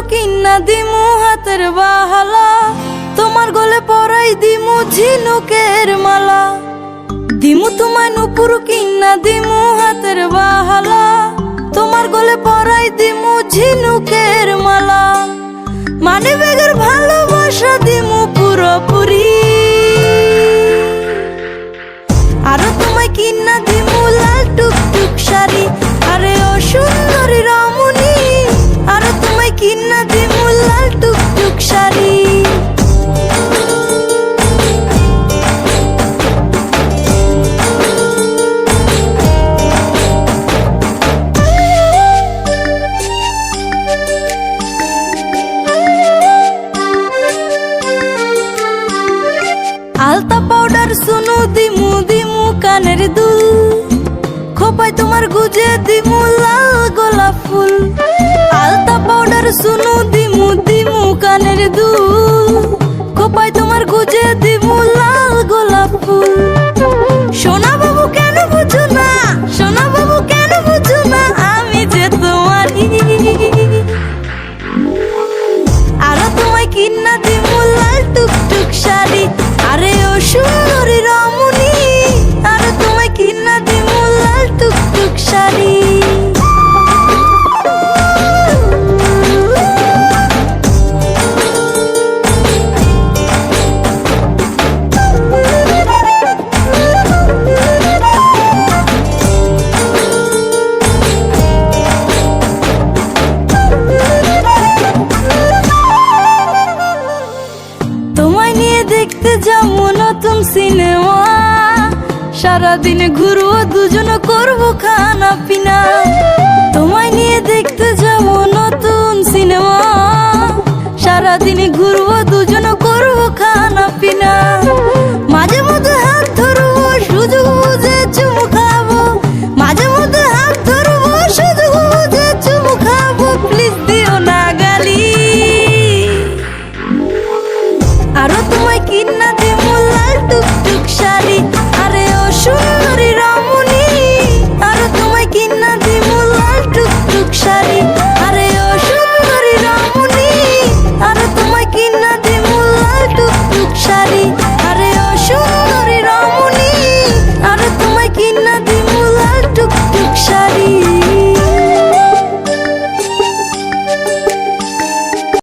কিন্না দিমু হাতের বাহালা, তোমার গলে পরাই দিমু ঝিনুকের মালা। দিমু তোমায় নুপুর কিন্না দিমু হাতের বাহালা, তোমার গলে পরাই দিমু ঝিনুকের মালা। মানে বেগের ভালোবাসা দিমু পুরোপুরি, আরো তোমায় কিন্না দিমু লাল টুকটুক শাড়ি। আরে ও সুন্দরী রমণী, আরো তোমায় কিন্না দিমু লাল টুকটুক শাড়ি। আলতা পাউডার সুনু দিমু দিমু কানের দুল, খোপায় তোমার গুজে দিমু লাল গোলাপ ফুল। আলতা পাউডার সুনু দিমু দিমু কানের দুল, খোপায় তোমার গুজে দিমু লাল গোলাপ ফুল। সোনা বাবু কেন বুঝো না, সোনা বাবু কেন বুঝো না, আমি যে তোমারই। আরো তোমায় কিন্না দিমু লাল টুকটুক শাড়ি। আরে ও সুন্দরী রমণী, আরো তোমায় কিন্না দিমু লাল টুকটুক শাড়ি। তোমায় নিয়ে দেখতে যাবো নতুন সিনেমা, সারাদিন ঘুরবো দুজন করবো খানা পিনা। তোমায় নিয়ে দেখতে যাবো নতুন সিনেমা, সারাদিন ঘুরবো